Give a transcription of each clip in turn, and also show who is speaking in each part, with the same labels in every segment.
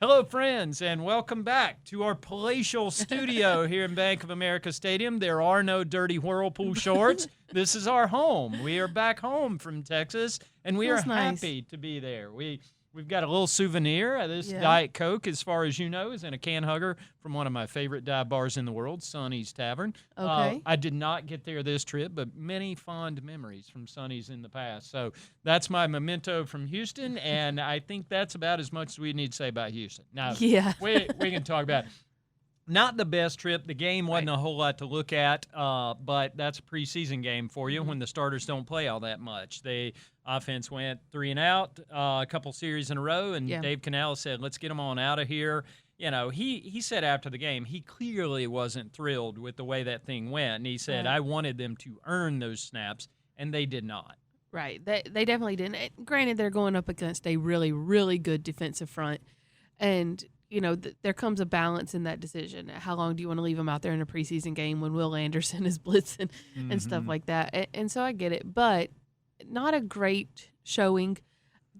Speaker 1: Hello, friends, and welcome back to our palatial studio here in Bank of America Stadium. There are no dirty Whirlpool shorts. This is our home. We are back home from Texas, and we are happy to be there. We've got a little souvenir. This Diet Coke, as far as you know, is in a can hugger from one of my favorite dive bars in the world, Sonny's Tavern.
Speaker 2: Okay.
Speaker 1: I did not get there this trip, but many fond memories from Sonny's in the past. So that's my memento from Houston, and I think that's about as much as we need to say about Houston. Now, we can talk about it. Not the best trip. The game wasn't a whole lot to look at, but that's a preseason game for you when the starters don't play all that much. The offense went 3 and out a couple series in a row, and Dave Canales said, let's get them on out of here. You know, he said after the game he clearly wasn't thrilled with the way that thing went, and he said, I wanted them to earn those snaps, and they did not.
Speaker 2: Right. They definitely didn't. Granted, they're going up against a really, really good defensive front, and you know, there comes a balance in that decision. How long do you want to leave him out there in a preseason game when Will Anderson is blitzing and stuff like that? And so I get it, but not a great showing.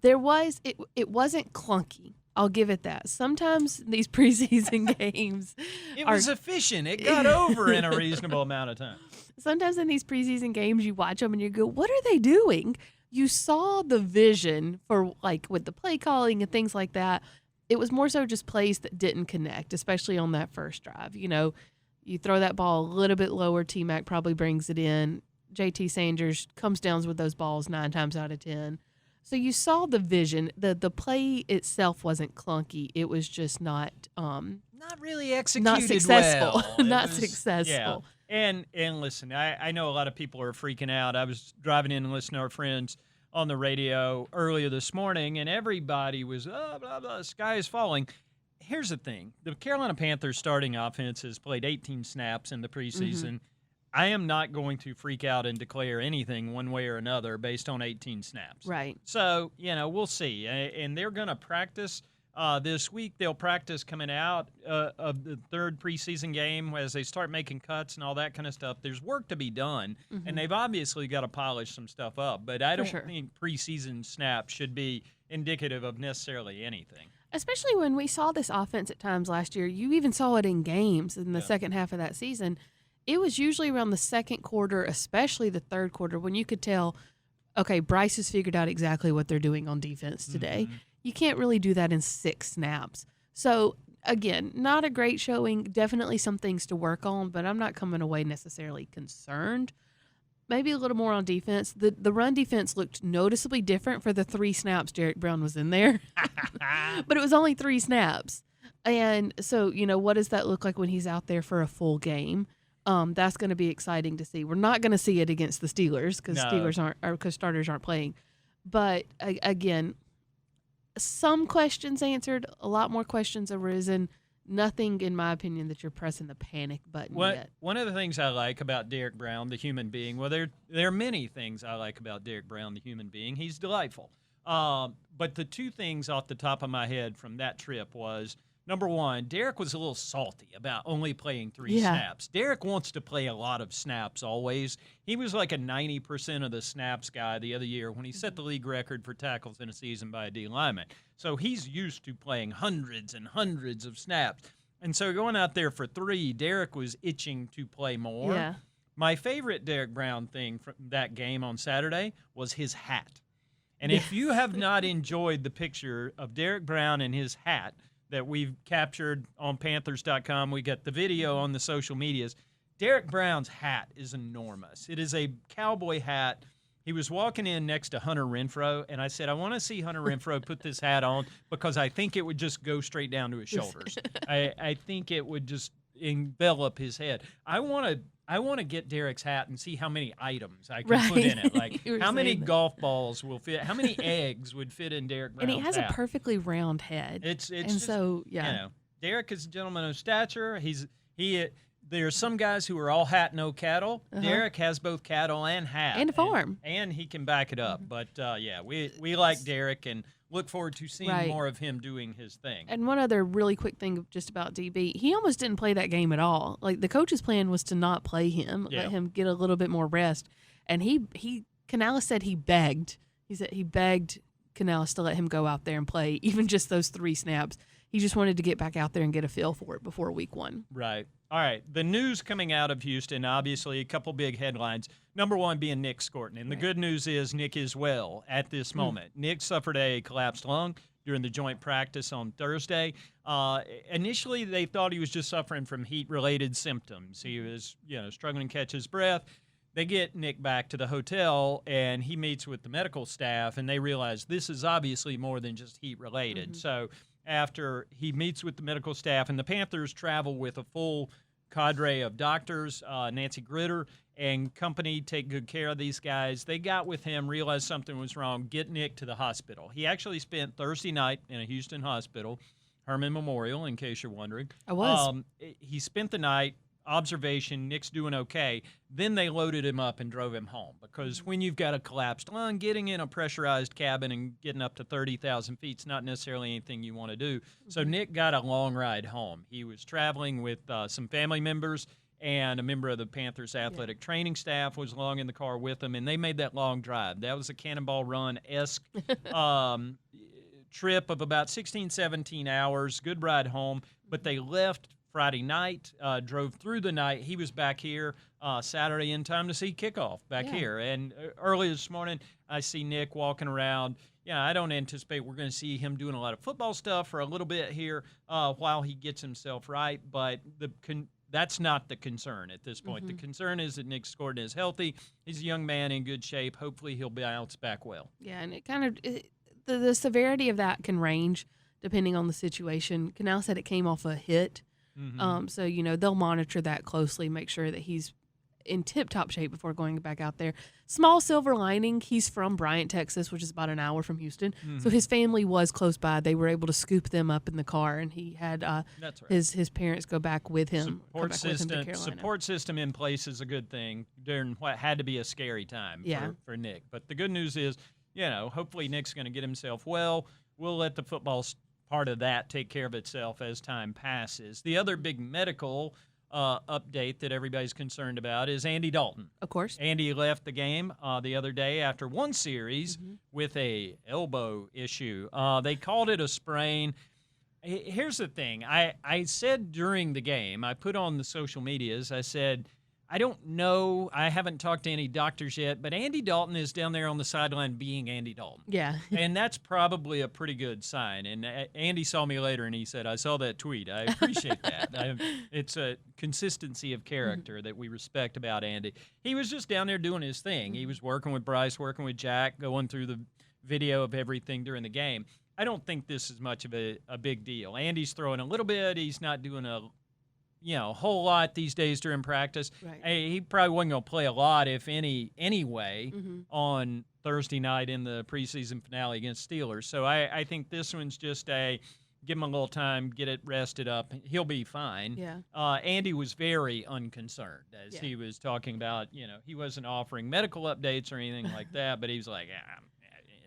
Speaker 2: It wasn't clunky. I'll give it that. Sometimes these preseason games
Speaker 1: it was efficient. It got over in a reasonable amount of time.
Speaker 2: Sometimes in these preseason games, you watch them and you go, what are they doing? You saw the vision for, like, with the play calling and things like that. It was more so just plays that didn't connect, especially on that first drive. You know, you throw that ball a little bit lower, T-Mac probably brings it in. JT Sanders comes down with those balls 9 times out of 10. So you saw the vision. The play itself wasn't clunky. It was just not
Speaker 1: really executed
Speaker 2: not successful.
Speaker 1: well.
Speaker 2: Not successful.
Speaker 1: Yeah. And listen, I know a lot of people are freaking out. I was driving in and listening to our friends on the radio earlier this morning, and everybody was, blah, blah, the sky is falling. Here's the thing. The Carolina Panthers starting offense has played 18 snaps in the preseason. I am not going to freak out and declare anything one way or another based on 18 snaps.
Speaker 2: Right.
Speaker 1: So, you know, we'll see. And they're going to practice this week. They'll practice coming out of the third preseason game as they start making cuts and all that kind of stuff. There's work to be done, and they've obviously got to polish some stuff up. But I don't think preseason snaps should be indicative of necessarily anything.
Speaker 2: Especially when we saw this offense at times last year. You even saw it in games in the second half of that season. It was usually around the second quarter, especially the third quarter, when you could tell, okay, Bryce has figured out exactly what they're doing on defense today. You can't really do that in 6 snaps. So, again, not a great showing. Definitely some things to work on, but I'm not coming away necessarily concerned. Maybe a little more on defense. The run defense looked noticeably different for the 3 snaps Derrick Brown was in there. But it was only 3 snaps. And so, you know, what does that look like when he's out there for a full game? That's going to be exciting to see. We're not going to see it against the Steelers because starters aren't playing. But again, some questions answered, a lot more questions arisen. Nothing, in my opinion, that you're pressing the panic button yet.
Speaker 1: One of the things I like about Derrick Brown, the human being, well, there are many things I like about Derrick Brown, the human being. He's delightful. But the 2 things off the top of my head from that trip was, number one, Derrick was a little salty about only playing 3 snaps. Derrick wants to play a lot of snaps always. He was like a 90% of the snaps guy the other year when he set the league record for tackles in a season by a D lineman. So he's used to playing hundreds and hundreds of snaps. And so going out there for 3, Derrick was itching to play more.
Speaker 2: Yeah.
Speaker 1: My favorite Derrick Brown thing from that game on Saturday was his hat. And if you have not enjoyed the picture of Derrick Brown and his hat that we've captured on Panthers.com. We got the video on the social medias. Derrick Brown's hat is enormous. It is a cowboy hat. He was walking in next to Hunter Renfrow, and I said, I want to see Hunter Renfrow put this hat on because I think it would just go straight down to his shoulders. I think it would just envelop his head. I want to get Derrick's hat and see how many items I can put in it. Like how many golf balls will fit, how many eggs would fit in Derrick Brown's hat.
Speaker 2: And he has a perfectly round head.
Speaker 1: Derrick is a gentleman of stature. There are some guys who are all hat, no cattle. Derrick has both cattle and hat.
Speaker 2: And a farm.
Speaker 1: And he can back it up. But, we like Derrick and look forward to seeing more of him doing his thing.
Speaker 2: And one other really quick thing just about DB, he almost didn't play that game at all. Like, the coach's plan was to not play him, let him get a little bit more rest. And Canales said he begged. He said he begged Canales to let him go out there and play even just those 3 snaps. He just wanted to get back out there and get a feel for it before week 1.
Speaker 1: Right. All right. The news coming out of Houston, obviously, a couple big headlines. Number one being Nic Scourton. And the good news is Nic is well at this moment. Nic suffered a collapsed lung during the joint practice on Thursday. Initially, they thought he was just suffering from heat-related symptoms. He was, struggling to catch his breath. They get Nic back to the hotel, and he meets with the medical staff, and they realize this is obviously more than just heat-related. So after he meets with the medical staff, and the Panthers travel with a full cadre of doctors, Nancy Gritter and company take good care of these guys. They got with him, realized something was wrong, get Nic to the hospital. He actually spent Thursday night in a Houston hospital, Herman Memorial, in case you're wondering.
Speaker 2: I was.
Speaker 1: He spent the night, observation, Nic's doing okay. Then they loaded him up and drove him home, because when you've got a collapsed lung, getting in a pressurized cabin and getting up to 30,000 feet is not necessarily anything you want to do. So Nic got a long ride home. He was traveling with some family members, and a member of the Panthers athletic training staff was along in the car with him, and they made that long drive. That was a Cannonball Run-esque trip of about 16, 17 hours, good ride home, but they left Friday night, drove through the night. He was back here Saturday in time to see kickoff back here. And early this morning, I see Nic walking around. Yeah, I don't anticipate we're going to see him doing a lot of football stuff for a little bit here while he gets himself right, but that's not the concern at this point. The concern is that Nic Scourton is healthy. He's a young man in good shape. Hopefully he'll bounce back well.
Speaker 2: Yeah, and it kind of the severity of that can range depending on the situation. Canal said it came off a hit. So, they'll monitor that closely, make sure that he's in tip-top shape before going back out there. Small silver lining, he's from Bryant, Texas, which is about an hour from Houston. So his family was close by. They were able to scoop them up in the car, and he had his parents go back with him.
Speaker 1: Support system in place is a good thing during what had to be a scary time for Nic. But the good news is, hopefully Nic's going to get himself well. We'll let the football part of that take care of itself as time passes. The other big medical update that everybody's concerned about is Andy Dalton.
Speaker 2: Of course.
Speaker 1: Andy left the game the other day after one series with a elbow issue. They called it a sprain. Here's the thing. I said during the game, I put on the social medias, I said, I don't know. I haven't talked to any doctors yet, but Andy Dalton is down there on the sideline being Andy Dalton.
Speaker 2: Yeah.
Speaker 1: And that's probably a pretty good sign. And Andy saw me later, and he said, I saw that tweet. I appreciate that. It's a consistency of character that we respect about Andy. He was just down there doing his thing. He was working with Bryce, working with Jack, going through the video of everything during the game. I don't think this is much of a big deal. Andy's throwing a little bit. He's not doing a whole lot these days during practice.
Speaker 2: Right.
Speaker 1: He probably wasn't going to play a lot, if any, anyway, on Thursday night in the preseason finale against Steelers. So I think this one's just give him a little time, get it rested up. He'll be fine.
Speaker 2: Yeah.
Speaker 1: Andy was very unconcerned as he was talking about, he wasn't offering medical updates or anything like that, but he was like,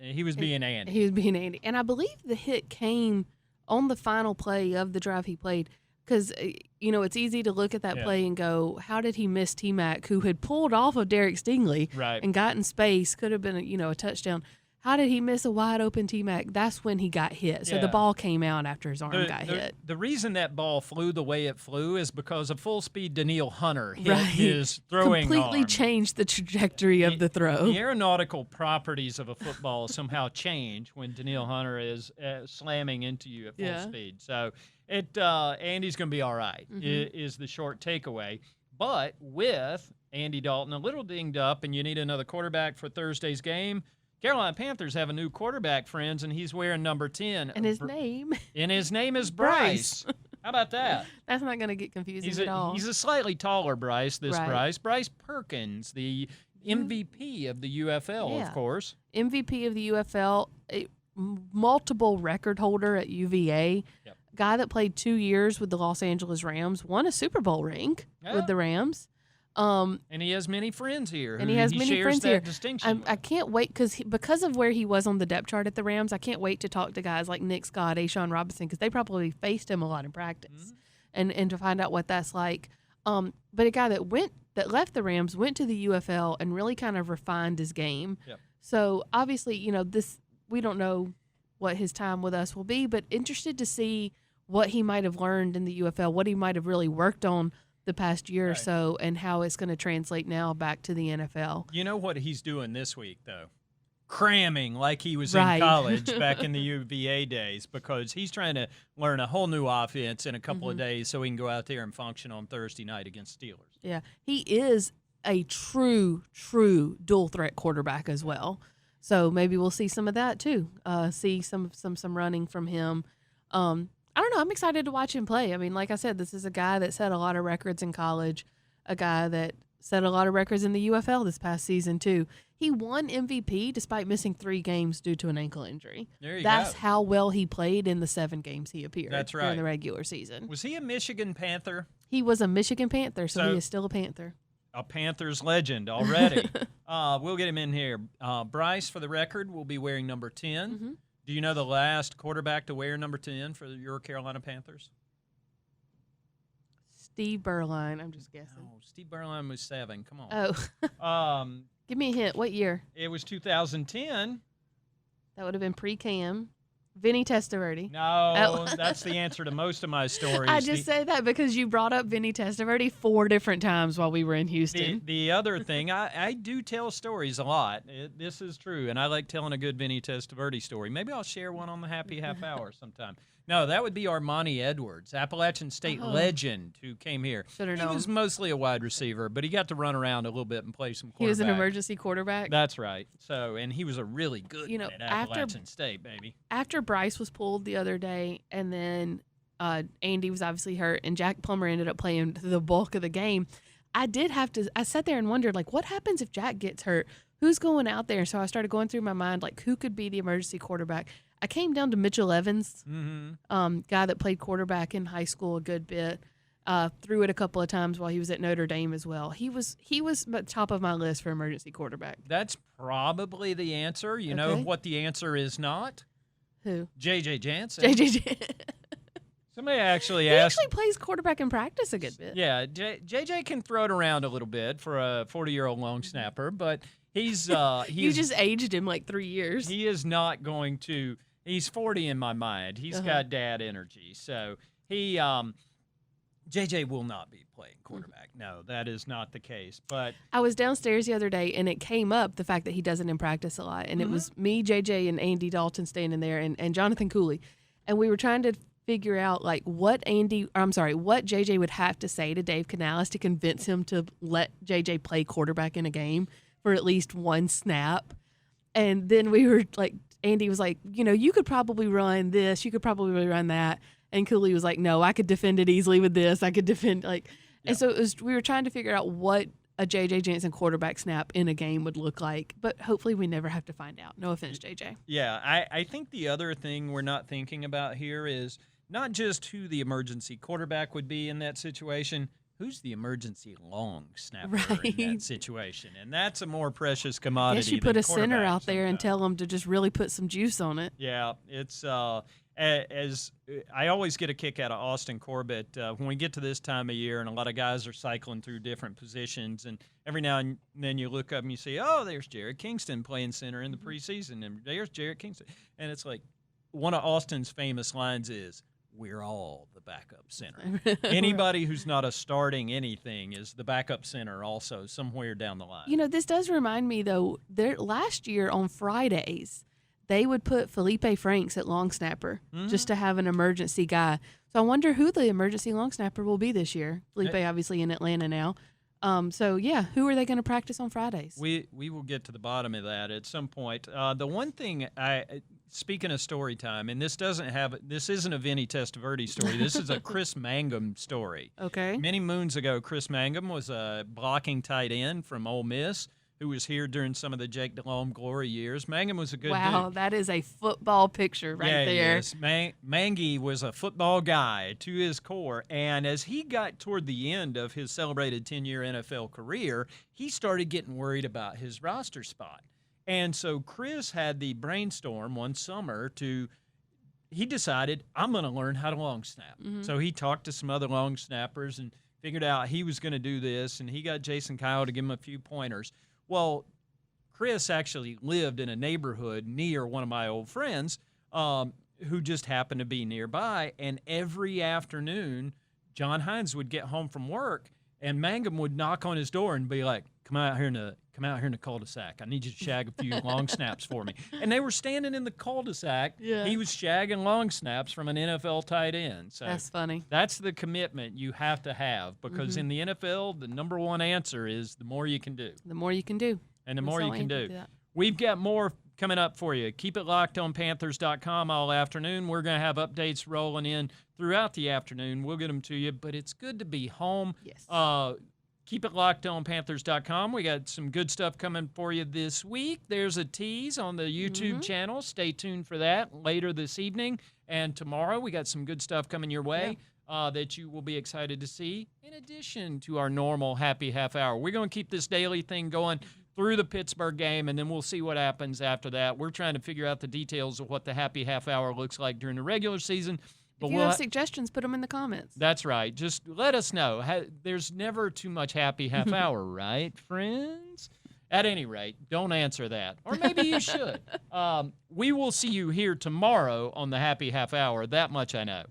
Speaker 1: he was being Andy.
Speaker 2: He was being Andy. And I believe the hit came on the final play of the drive he played. Because, it's easy to look at that play and go, how did he miss T-Mac, who had pulled off of Derek Stingley and got in space, could have been, a touchdown. How did he miss a wide-open T-Mac? That's when he got hit. So the ball came out after his arm got hit.
Speaker 1: The reason that ball flew the way it flew is because a full-speed Daniil Hunter hit his throwing
Speaker 2: completely
Speaker 1: arm.
Speaker 2: Changed the trajectory of the throw.
Speaker 1: The aeronautical properties of a football somehow change when Daniil Hunter is slamming into you at full speed. So Andy's going to be all right, is the short takeaway. But with Andy Dalton a little dinged up and you need another quarterback for Thursday's game, Carolina Panthers have a new quarterback, friends, and he's wearing number 10.
Speaker 2: And his name?
Speaker 1: And his name is Bryce. How about that?
Speaker 2: That's not going to get confusing at all.
Speaker 1: He's a slightly taller Bryce, Bryce. Bryce Perkins, the MVP of the UFL, of course.
Speaker 2: MVP of the UFL, multiple record holder at UVA. Yep. Guy that played 2 years with the Los Angeles Rams, won a Super Bowl ring with the Rams.
Speaker 1: And he has many friends here.
Speaker 2: And he has many friends here.
Speaker 1: Distinction
Speaker 2: I can't wait because of where he was on the depth chart at the Rams. I can't wait to talk to guys like Nick Scott, Ashawn Robinson, because they probably faced him a lot in practice, and to find out what that's like. But a guy that left the Rams, went to the UFL, and really kind of refined his game. Yep. So obviously, we don't know what his time with us will be, but interested to see what he might have learned in the UFL, what he might have really worked on the past year or
Speaker 1: Right.
Speaker 2: so, and how it's going to translate now back to the NFL.
Speaker 1: You know what he's doing this week, though? Cramming like he was
Speaker 2: Right.
Speaker 1: in college back in the UVA days, because he's trying to learn a whole new offense in a couple of days so he can go out there and function on Thursday night against Steelers.
Speaker 2: Yeah, he is a true dual threat quarterback as well. So maybe we'll see some of that too. See some running from him. I don't know. I'm excited to watch him play. I mean, like I said, this is a guy that set a lot of records in college, a guy that set a lot of records in the UFL this past season too. He won MVP despite missing 3 games due to an ankle injury. That's
Speaker 1: go.
Speaker 2: how well he played in the 7 games he appeared
Speaker 1: That's right.
Speaker 2: during the regular season.
Speaker 1: Was he a Michigan Panther?
Speaker 2: He was a Michigan Panther, so
Speaker 1: So-
Speaker 2: he is still a Panther.
Speaker 1: A Panthers legend already. We'll get him in here. Bryce, for the record, will be wearing number 10.
Speaker 2: Mm-hmm.
Speaker 1: Do you know the last quarterback to wear number 10 for your Carolina Panthers?
Speaker 2: Steve Berline, I'm just guessing.
Speaker 1: No, Steve Berline was 7. Come on.
Speaker 2: Oh, give me a hint. What year?
Speaker 1: It was 2010.
Speaker 2: That would have been pre-Cam. Vinny Testaverde.
Speaker 1: No, that's the answer to most of my stories.
Speaker 2: I just say that because you brought up Vinny Testaverde 4 different times while we were in Houston.
Speaker 1: The other thing, I do tell stories a lot. This is true, and I like telling a good Vinny Testaverde story. Maybe I'll share one on the Happy Half Hour sometime. No, that would be Armani Edwards, Appalachian State legend who came here.
Speaker 2: Should've
Speaker 1: He
Speaker 2: known.
Speaker 1: was mostly a wide receiver, but he got to run around a little bit and play some quarterback.
Speaker 2: He was an emergency quarterback.
Speaker 1: That's right. So, and he was a really good
Speaker 2: You know,
Speaker 1: one at
Speaker 2: after-
Speaker 1: Appalachian State, baby.
Speaker 2: After Bryce was pulled the other day, and then Andy was obviously hurt, and Jack Plummer ended up playing the bulk of the game, I sat there and wondered, like, what happens if Jack gets hurt? Who's going out there? So I started going through my mind, like, who could be the emergency quarterback? I came down to Mitchell Evans, guy that played quarterback in high school a good bit. Threw it a couple of times while he was at Notre Dame as well. He was at the top of my list for emergency quarterback.
Speaker 1: That's probably the answer. You know
Speaker 2: Okay.
Speaker 1: what the answer is not?
Speaker 2: Who?
Speaker 1: J.J. Jansen.
Speaker 2: JJ.
Speaker 1: Somebody actually
Speaker 2: He
Speaker 1: asked.
Speaker 2: actually plays quarterback in practice a good bit.
Speaker 1: Yeah, JJ can throw it around a little bit for a 40-year-old long snapper, but he's
Speaker 2: You just aged him like 3 years.
Speaker 1: he is not going to. He's 40 in my mind. He's got dad energy, so he JJ will not be playing quarterback. No, that is not the case. But
Speaker 2: I was downstairs the other day, and it came up the fact that he doesn't in practice a lot. And it was me, JJ, and Andy Dalton standing there, and Jonathan Cooley. And we were trying to figure out, like, what JJ would have to say to Dave Canales to convince him to let JJ play quarterback in a game for at least one snap. And then we were like, Andy was like, you could probably run this, you could probably run that. And Cooley was like, no, I could defend it easily with this. I could defend, like, and so we were trying to figure out what a J.J. Jansen quarterback snap in a game would look like, but hopefully we never have to find out. No offense, J.J.
Speaker 1: yeah, I think the other thing we're not thinking about here is not just who the emergency quarterback would be in that situation, who's the emergency long snapper in that
Speaker 2: Right.
Speaker 1: situation. And that's a more precious
Speaker 2: I
Speaker 1: commodity
Speaker 2: guess you
Speaker 1: than
Speaker 2: put a center
Speaker 1: quarterback
Speaker 2: out there and
Speaker 1: sometimes.
Speaker 2: tell him to just really put some juice on it.
Speaker 1: Yeah, it's as I always get a kick out of Austin Corbett when we get to this time of year, and a lot of guys are cycling through different positions, and every now and then you look up and you see, oh, there's Jared Kingston playing center in the preseason, and there's Jared Kingston, and it's like one of Austin's famous lines is, "We're all the backup center." Anybody who's not a starting anything is the backup center also somewhere down the line.
Speaker 2: This does remind me, though, last year on Fridays, they would put Felipe Franks at long snapper just to have an emergency guy. So I wonder who the emergency long snapper will be this year. Felipe obviously in Atlanta now. So, yeah, who are they going to practice on Fridays?
Speaker 1: We will get to the bottom of that at some point. The one thing speaking of story time, and this isn't a Vinny Testaverde story. This is a Chris Mangum story.
Speaker 2: Okay.
Speaker 1: Many moons ago, Chris Mangum was a blocking tight end from Ole Miss who was here during some of the Jake Delhomme glory years. Mangum was a good
Speaker 2: Wow,
Speaker 1: dude.
Speaker 2: that is a football picture right there.
Speaker 1: Yes. Mangy was a football guy to his core, and as he got toward the end of his celebrated 10-year NFL career, he started getting worried about his roster spot. And so Chris had the brainstorm one summer he decided, I'm going to learn how to long snap. So he talked to some other long snappers and figured out he was going to do this, and he got Jason Kyle to give him a few pointers. Well, Chris actually lived in a neighborhood near one of my old friends who just happened to be nearby. And every afternoon, John Hines would get home from work, and Mangum would knock on his door and be like, come out here in the cul-de-sac. I need you to shag a few long snaps for me. And they were standing in the cul-de-sac.
Speaker 2: Yeah.
Speaker 1: He was shagging long snaps from an NFL tight end. So
Speaker 2: That's funny.
Speaker 1: that's the commitment you have to have, because in the NFL, the number one answer is the more you can do.
Speaker 2: The more you can do.
Speaker 1: And the more you can do.
Speaker 2: That.
Speaker 1: We've got more coming up for you. Keep it locked on Panthers.com all afternoon. We're going to have updates rolling in throughout the afternoon. We'll get them to you, but it's good to be home.
Speaker 2: Yes.
Speaker 1: Keep it locked on Panthers.com. We got some good stuff coming for you this week. There's a tease on the YouTube channel. Stay tuned for that later this evening. And tomorrow we got some good stuff coming your way that you will be excited to see, in addition to our normal happy half hour. We're going to keep this daily thing going through the Pittsburgh game, and then we'll see what happens after that. We're trying to figure out the details of what the happy half hour looks like during the regular season. But
Speaker 2: if you have suggestions, put them in the comments.
Speaker 1: That's right. Just let us know. There's never too much happy half hour, right, friends? At any rate, don't answer that. Or maybe you should. We will see you here tomorrow on the happy half hour. That much I know.